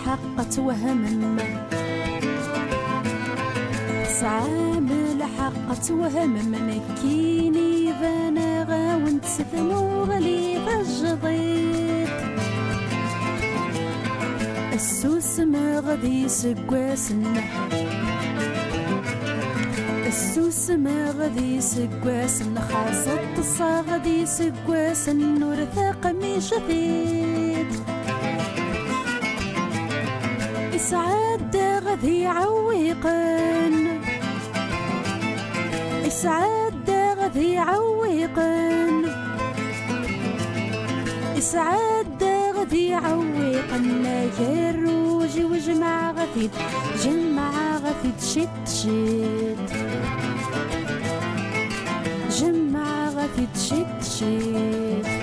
الحق توهم تسعام الحق توهم منكيني فانا غاونت ثمو غلي فالجضيط السوس ما غادي يسقواسنا السوس ما غادي يسقواسنا خاصة الصا غادي يسقواسن ورثاق ميشثيت إسعاد غادي يعوقن إسعاد غادي يعوقن إسعاد غادي يعوقن يروجي وجمع غادي جمع غادي تشت شت جمع غادي تشت شت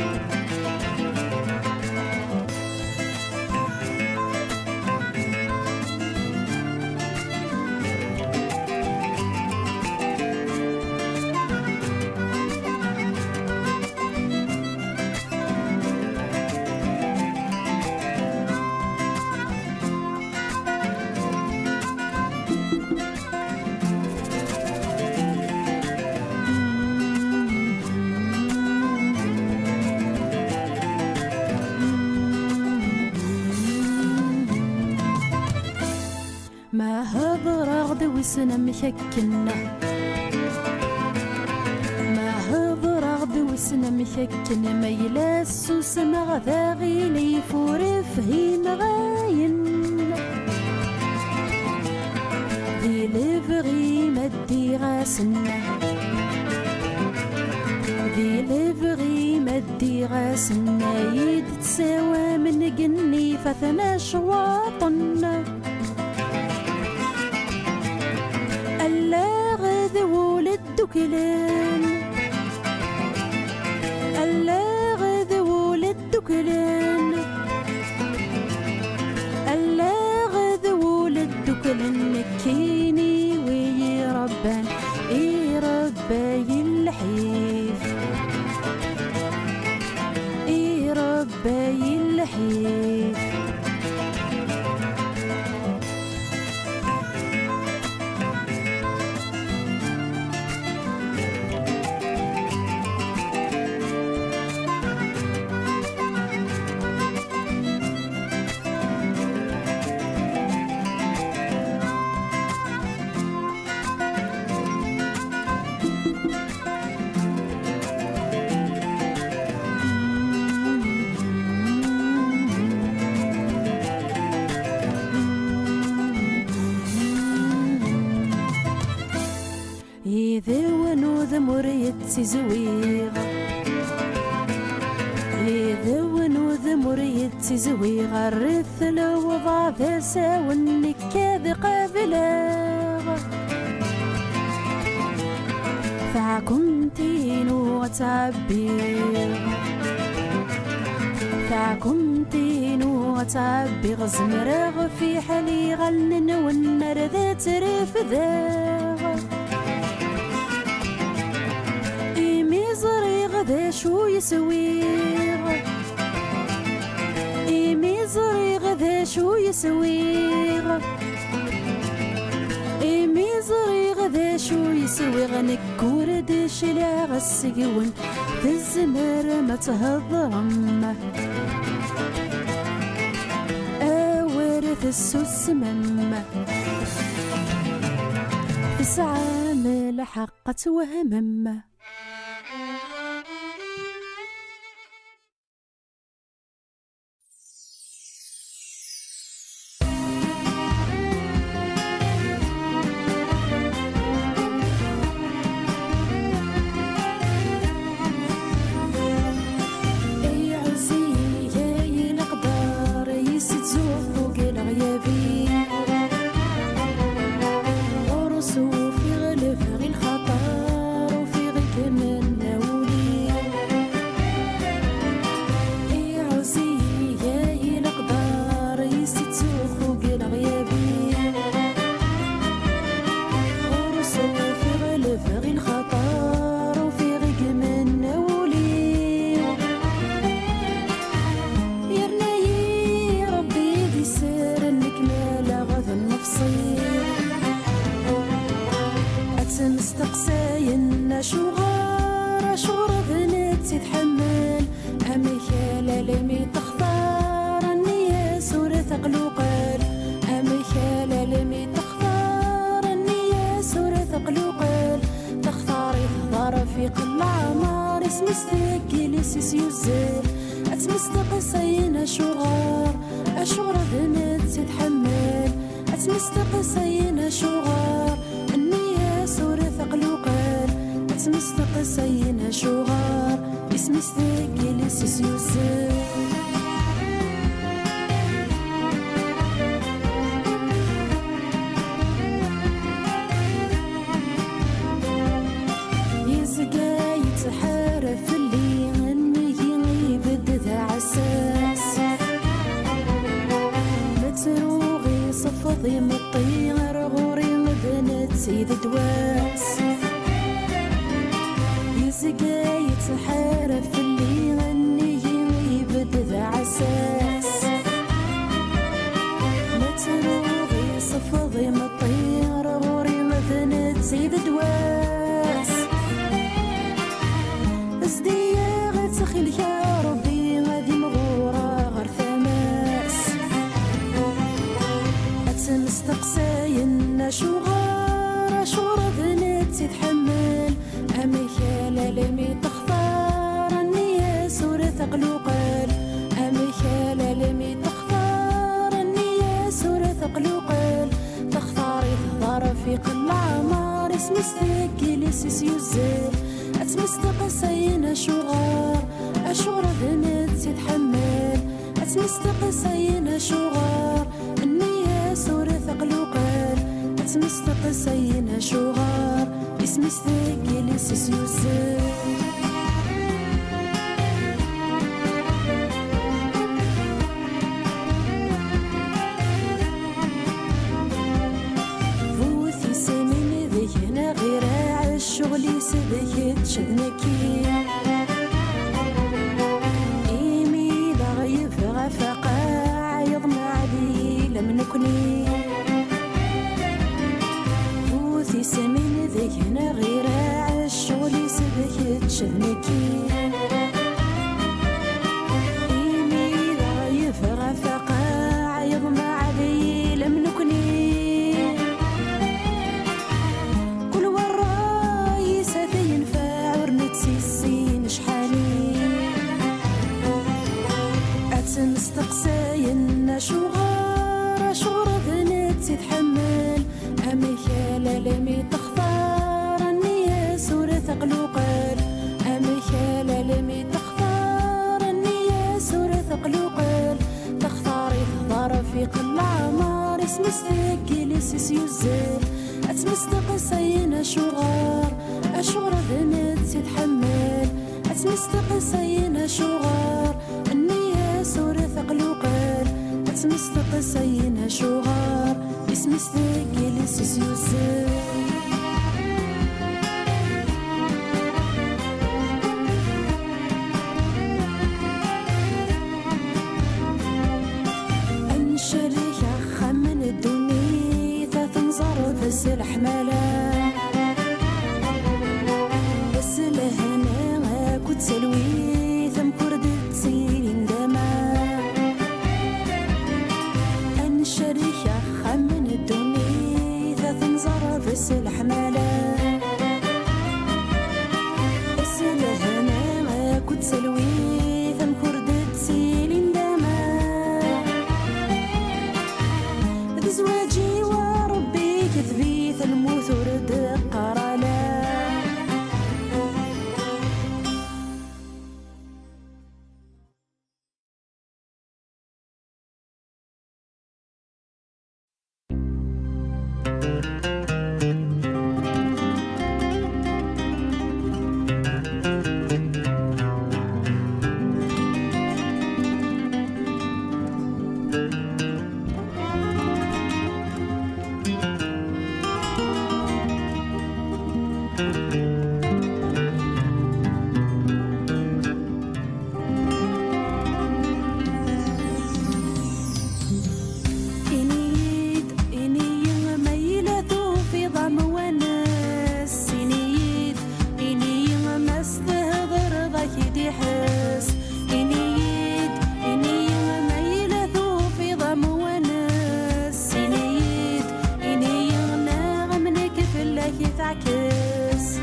ما هضر غد وسنا مشكنا ما هضر غد وسنا مشكنا ما يلاس وسما غدا غيلي فور فهيم غاين ذي لفغي مدي غاسنا ذي لفغي مدي غاسنا يد تساوى من قني فثنا شواطنا ألا غذو للدكلان ألا غذو للدكلان ألا غذو للدكلان مكيني ويربان يرباي الحيف يرباي الحيف إذا ونوذ مريت زويغ إذا ونوذ مريت زويغ الرث لو ضاع ساون كاذ قابلاغ فعكنتين وتعبيغ فعكنتين وتعبيغ زمراغ في حالي غلن والنار ذات رفذاغ غدا شو يسويغ إيميزري غدا شو يسويغ إيميزري غدا شو يسويغ نكور دش لا غسقون في الزمر ما تهضرم أورث السوس مم تسعى ملحقة وهمم في غلف غير الخطر وفي غير أتمستقساين شغار شغر بنت تتحمل أمي خالة لمي تختار النية سورة قلوقل أمي خالة لمي تختار النية سورة قلوقل تختاري تختار في قل عمار اسم استقيل سيس يزل أتمستقساين شغار شغر بنت تتحمل أتمستقساين شغار النية سورة قلوقل أتمستقساين شغار اسم استقيل سيس يزل يزقا يتحارف اللي غني يبدد عساس متروغي صفضي مطير غوري بنت سيد دواس يزقا يتحارف اللي غني يبدد عساس متروغي صفضي مطير غوري بنت سيد دواس ازديا غتخيل يا ربي غادي مغورة غير ثماس أتمستقساين شغار شغر بنت تتحمل أمي خالة لمي تختار النية سورة قلوقل أمي خالة لمي تختار النية سورة قلوقل تختاري تختار في قل عمار اسم استقيل سيس يزل أتمستقساين شغار شغر بنت تتحمل أتمستقساين شغار النية سورة قلوقل أتمستقساين شغار اسم استقيل سيس يزل فوثي سمين ذينا غير الشغل يسدك تشدنكي إيمي لا غيفغ فقاع يضمع بي لم نكني فوثي سمين ذينا غير الشغل يسدك تشدنكي إيمي لا غيفغ فقاع يضمع بي لم نكني أتمستقساين شغار شغر بنت تتحمل أمي خالة لمي تختار النية سورة قلوقل أمي خالة لمي تختار النية سورة قلوقل تختاري تختار في قل عمار اسم استقيل سيس يزل أتمستقساين شغار شغر بنت تتحمل أتمستقساين شغار النية سورة قلوقل أتمستقساين شغار اسم استقيل سيس يزل أنشريك أخا من الدنيا تنظر بس الحمالة بس لهنا كنت سلوي ثم كردت سيرين دما أنشريك أخا من الدنيا تنظر بس الحمالة بس لهنا كنت سلوي ثم كردت سيرين دما زواجي وربي كتبيت الموت ورد قرالا فلاك تعكس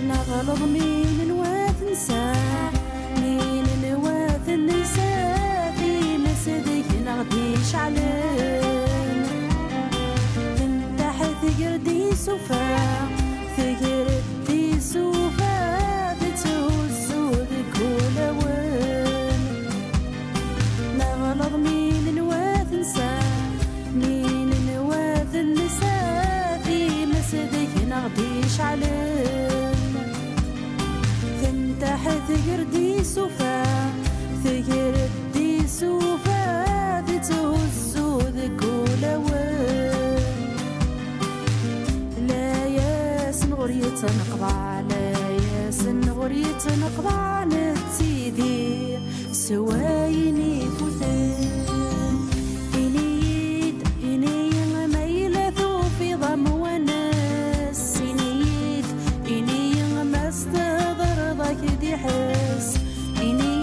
نغلط مين نواث نساء مين نواث النساء في مسدك نغديش علم انت حيث يردي سوفا ثقردي سوفا تتوزو ذك ولون نغلط مين نواث نساء مين نواث النساء في مسدك نغديش علم تحت يردي سوفا ثقردي سوفا تتوزو ذك ولون لا ياسن غريت نقضى لا ياسن غريت نقضى نتيدي سوايني فوثان إني ما يلثو في ضم وناس إني ما استضر ضاك دي حس إني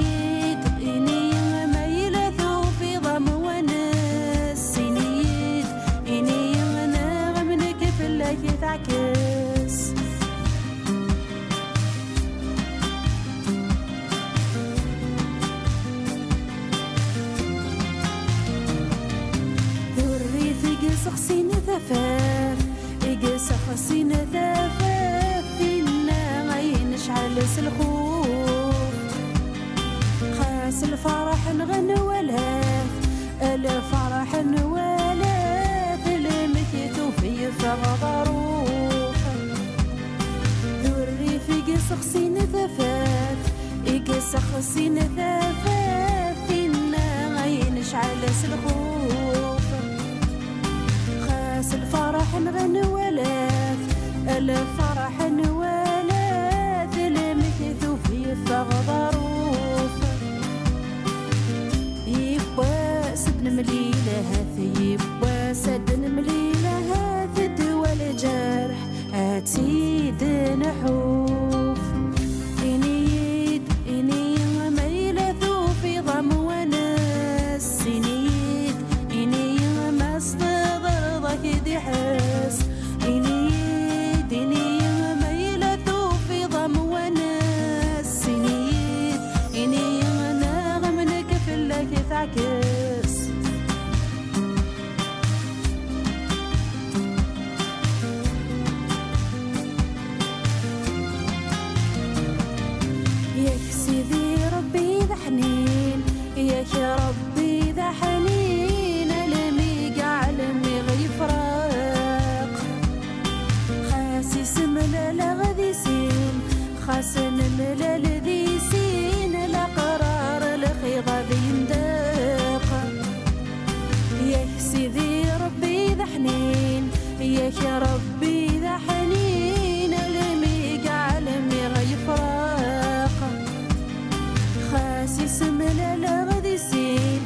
ما يلثو في ضم وناس إني أنا غمنك في الله تعكس ذري في قصخسين ثفاف قصخسين ثفاف فينا غينش على الخوف خاس الفرح نغنى ولاف الفرح نوالاف المكتو في فغضروف ذري في قصخسين ثفاف قصخسين ثفاف فينا غينش على الخوف خاس الفرح نغنى ولاف الفرح نوالاف المكتو في فغضروف يبقى سدن مليلة هاث يبقى سدن مليلة هاث دول جرح هاتيد نحوف إني ما يلثو في ضم وناس إني ما استضر ضاك دي حس إني ما يلثو في ضم وناس إني أنا غمنك في الله تعكس ياك سيدي ربي ذا حنين ياك ربي ذا حنين لمي قعلمي غيفراق خاسس ملالا غذي سين خاسن ملالا ذي سين لا قرار الخيضة بينداق ياك سيدي ربي ذا حنين ياك ربي ذا حنين لمي قعلمي غيفراق خاسس ملالا غذي سين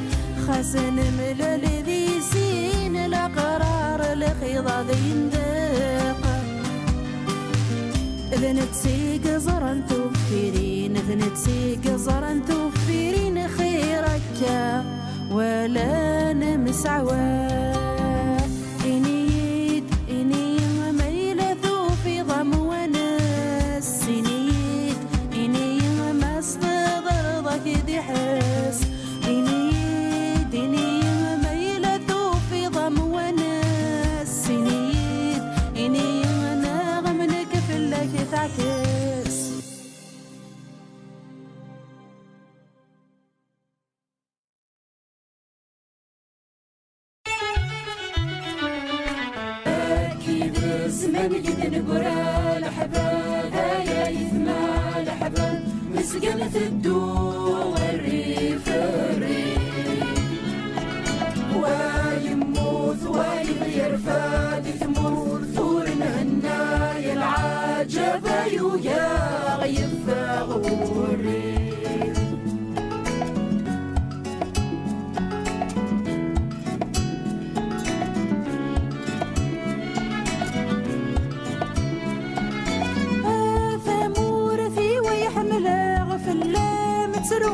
خاسن ملالا ذي سين لا قرار الخيضة بينداق ذنت سيق زرن توفيرين ذنت سيق زرن توفيرين خيرك ولا نمسعوا إني ما يلثو في ضم وناس إني ما استضر ضاك دي حس إني ما يلثو في ضم وناس إني أنا غمنك في الله تعكس أكيد الزمان قد نقرا لحباب يا يثمى لحباب مسقمة الدور الريف ويموت ويغير فادي ثمور ثور الهنايا العجبة يا غيف غوري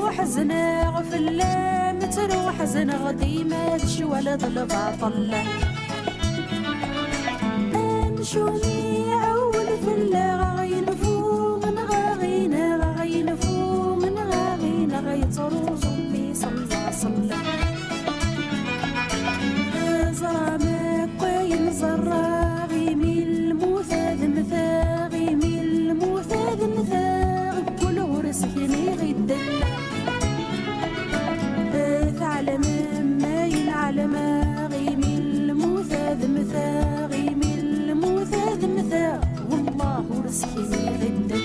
تروح زناغ في اللام تروح زناغ ديما تشوالد الباطل أمشوني عول في اللاغين فوغن غاغين غاغين فوغن غاغين غيتروز بي صلى صلى زرامك وين زراغي من الموثاد مثاغي من الموثاد مثاغ كل ورسكني غدل ثعلم ما ينعلم غي من الموثاد مثاغي من الموثاد مثاغ والله ورسكني غدل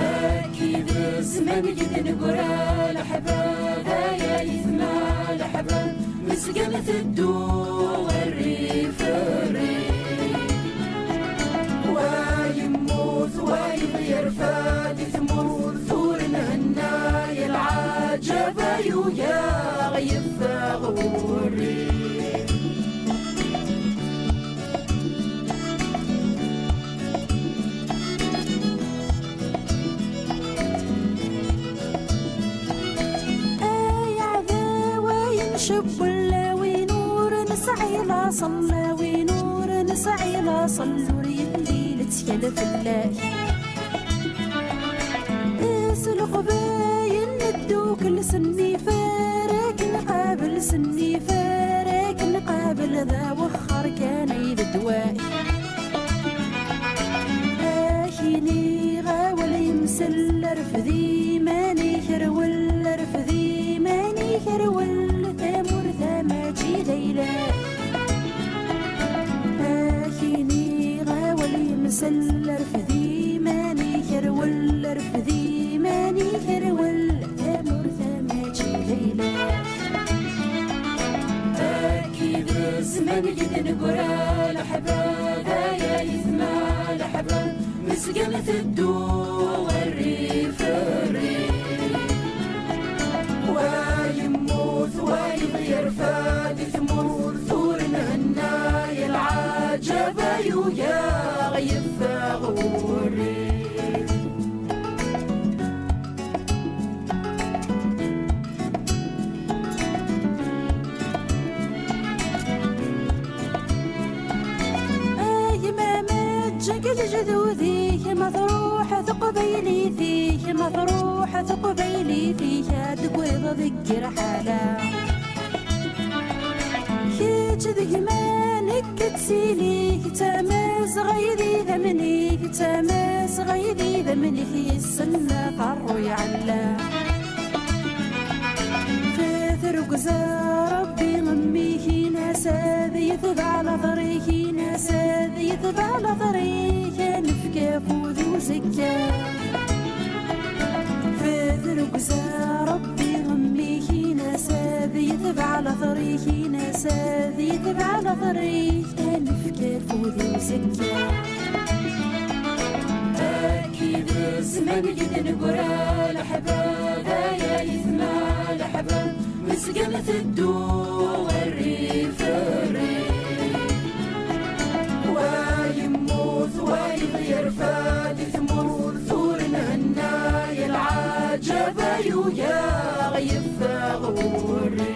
أكيد الزمان قد نقرا الأحباب يا يثنى الأحباب مسقمة الدور الريف الريف ويموت ويغير فادي ثمور ثور الهنايا العجب يا غيب غوري شب ولاوي نور نسعي لا صلى ونور نسعي لا صلوا الليل تكلف الله اسلق باين ندوك لسني فارك نقابل سني فارك نقابل ذا وخر كان يد دوائي اخيني غاول يمسل رفذي ماني كرول رفذي ماني كرول ليلى أخيني غاول يمسل رفذي ماني كرول رفذي ماني كرول ثامر ثماجي ليلى أكيد الزمان قد نقرا الأحباب يا يثنى الأحباب مسقمة الدور الريف الريف ويموت ويغير فادي ثمور ثور الهنايا العجب يا غيب غوري اي ماما جقد جذوذي ما تروح ثقبيلي فيه ما تروح ثقبيلي فيه تقويض ذكر حالا كذي مانك تسيليك تماس غيري ذمنيك تماس غيري ذمنيك يسنى قرو يعلى فثرق ربي غميه ناس هذي يثبع على طريقي ناس هذي يثبع على طريقي نفكى فوذي وزكا فثرق ربي غميه ناس هذي يثبع على طريقي ناس هذي يثبع على طريقي نفكى فوذي وزكا أكيد الزمان قد نقرا الأحباب يا يثنى الأحباب مسقمة الدور الريف الريف ويموت ويغير فادي ثمور ثور الهنايا العجب يا غيب غوري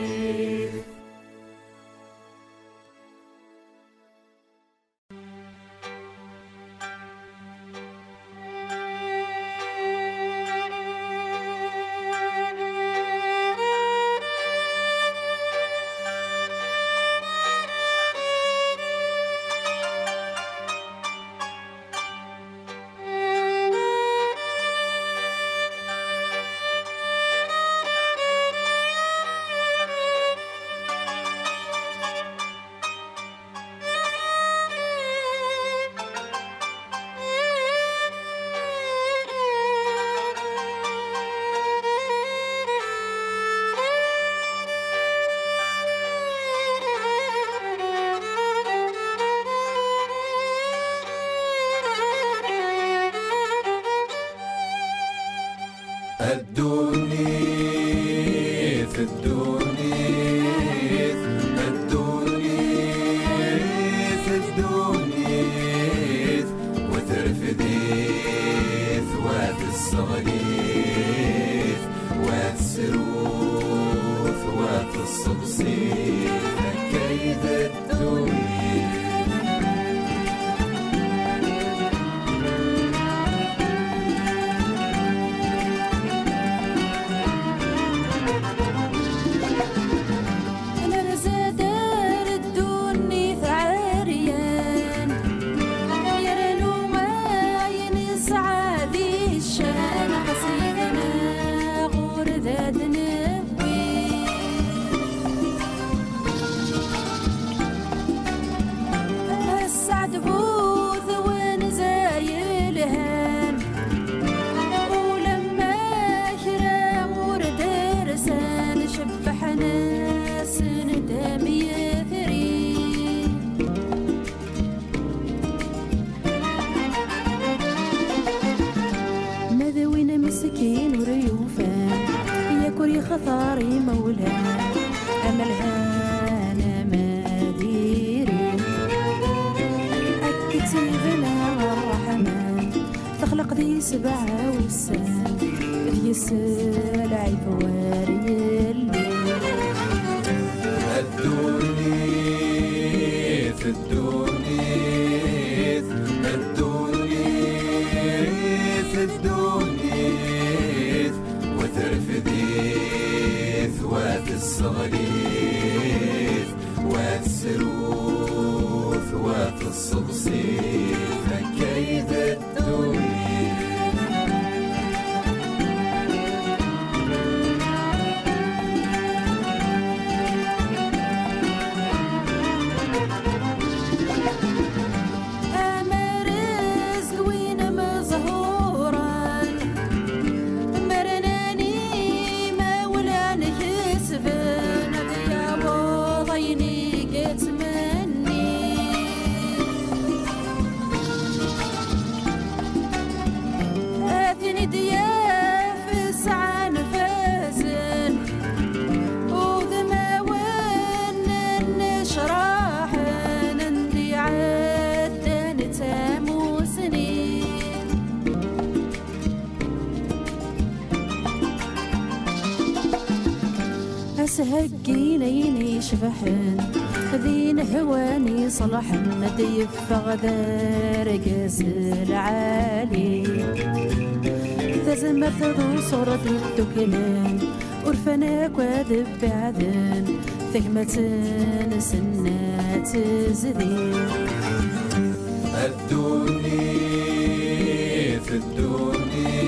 الدونيث الدونيث الدونيث الدونيث وثرفديث وات الصغير ثاري مولاه أملها ما ديري أكتي بنا الرحمن تخلق ذي 7 وسان ذي السلع فواري الليل الدوني في الدوني في الدوني وترفديث وات الصغريث وات السروث وات الصبصيث كيد الدوني سهقيني شبحن ذين هواني صلحن ديفغ ذار قزل عالي تزمرت ذو صورة الدكنان ورفناك وذب بعدن ثقمة سنات زذير الدوني في الدوني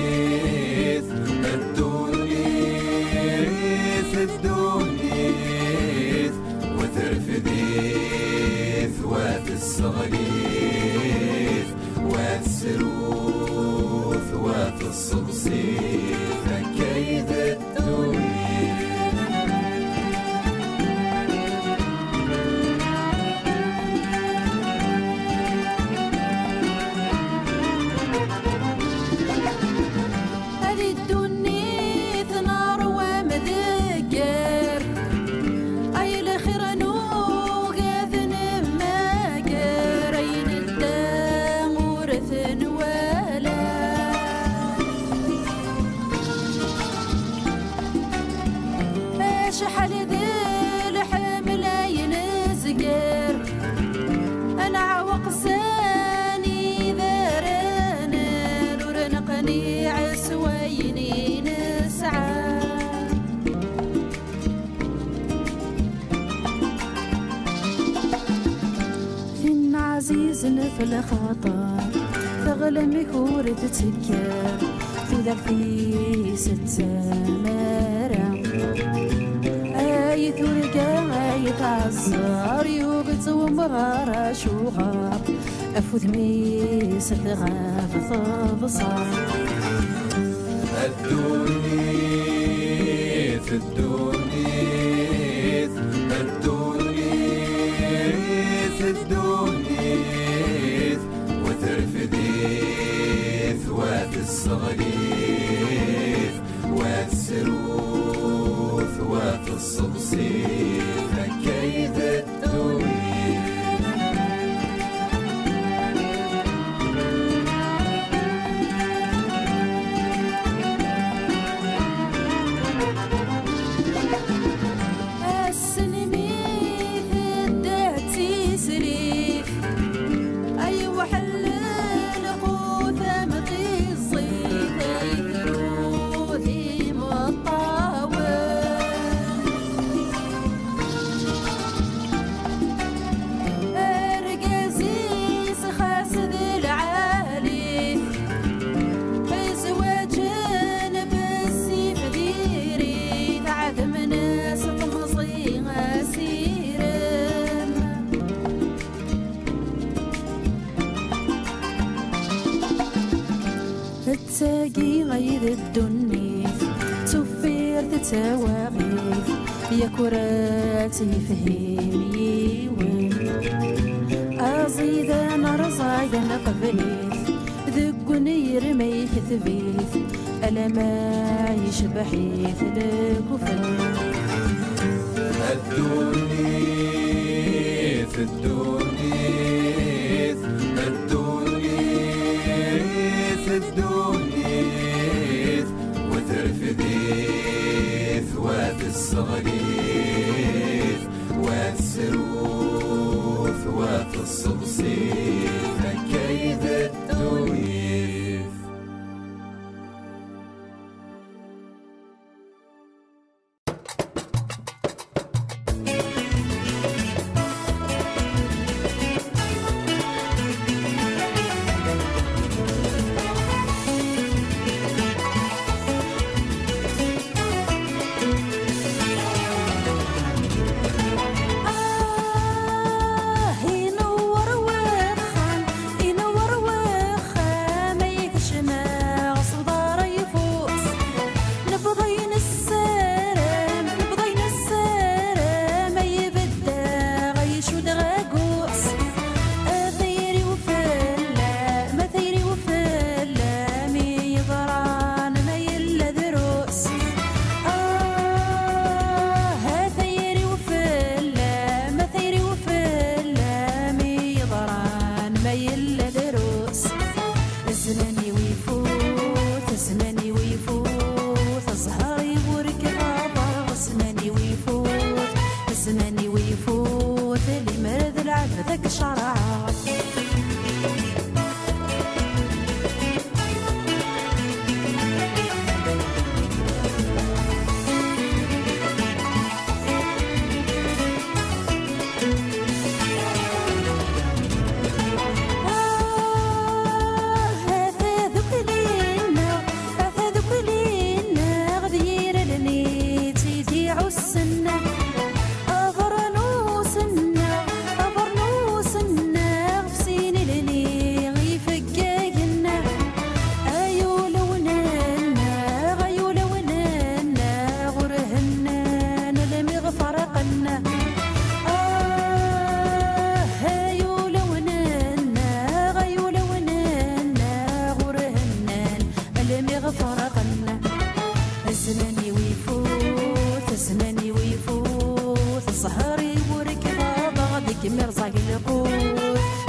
في الدونيث وترفديث وات الصغريث وات السروث وات الصبصيث كيد الدونيث شحال ذي الحمل ينزقر أنا عوق ساني ذرنا نورنقني عسويني نسعى فين عزيز في الخطر ثغل مكور تتسكر في ذرتي 6 مرة ثلقا يتعصر يوقت ومغارة شوغاب أفوث ميس تغاف بصار الدوني في الدوني في الدوني وترفديث وات الصغريث وات السروث وات الصبصيث كيد الدوني تاقي غير الدنيث سفير تتواغيث يا كراتي فهيمي وين أزيد أنا رزايد أنا قبليث ذقني رميك ثبيث ألا ما يشبح يثلك وفن الدونيث الدونيث الدونيث الدونيث وترفديث وات الصغريث وات السروث وات الصبصيث كيد الدونيث.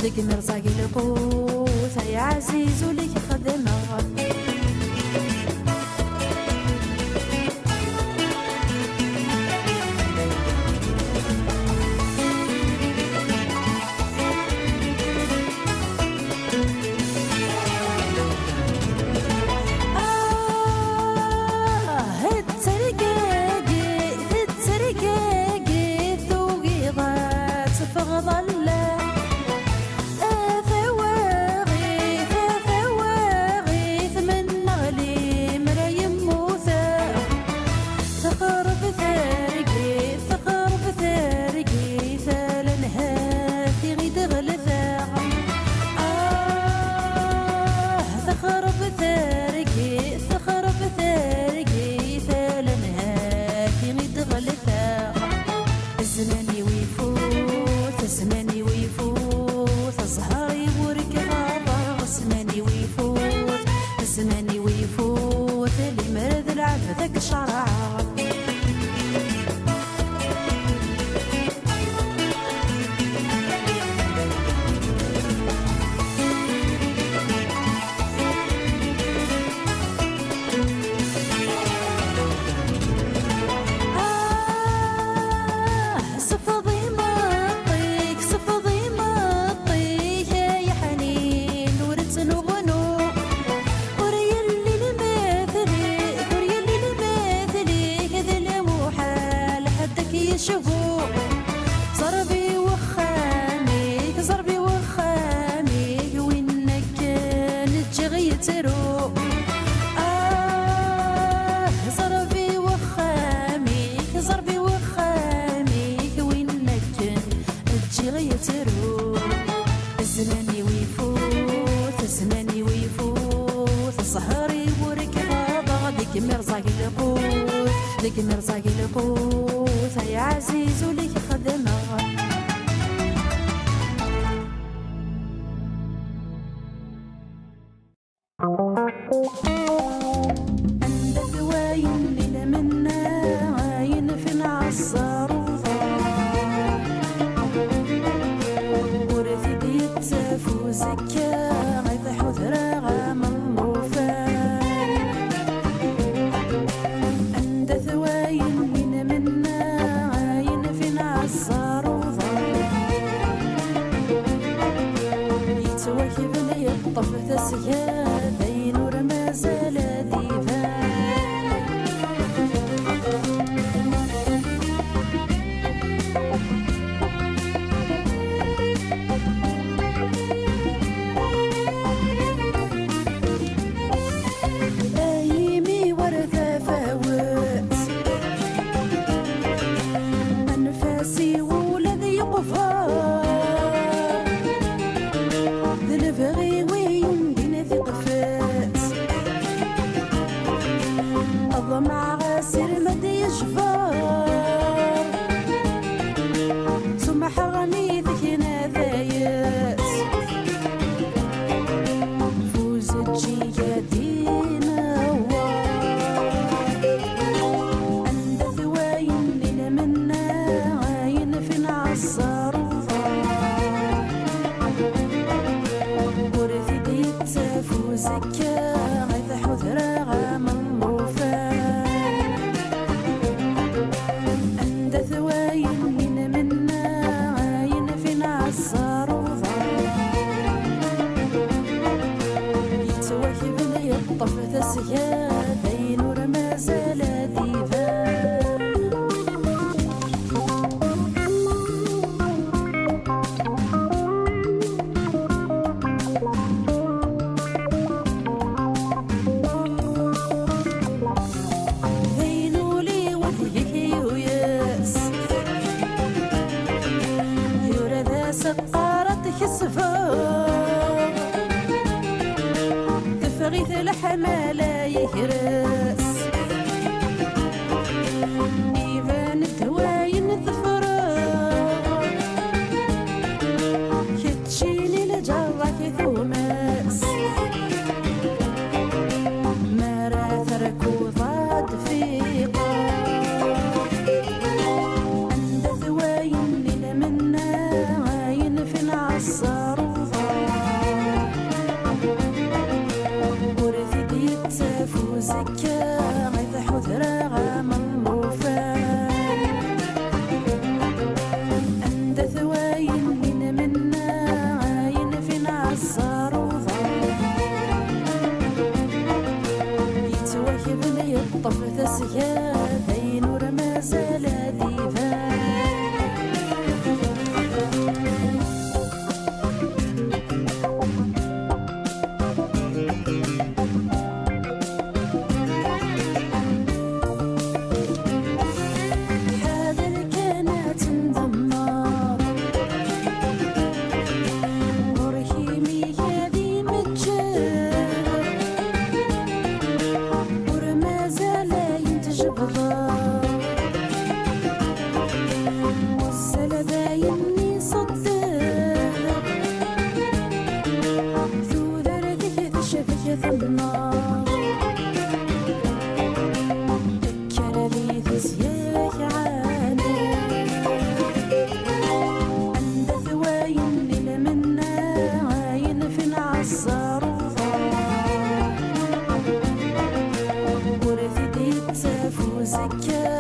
لك مرزق القوت يا عزيز لك خدمة لك مرزق القوت يا عزيز لك خدمة غيث الحمالة يهرس إيفان الدواين الظفران كتشيني لجرة كثوماس مراث ركوضات فيقا عند ثواين لنا منا عاين في العصار زكا غيث حذرا غام الوفان عند ثواين من منا عاين في نعصار وضان يتوهب لي الطف تسيا ذين ورما زال ديفان زكا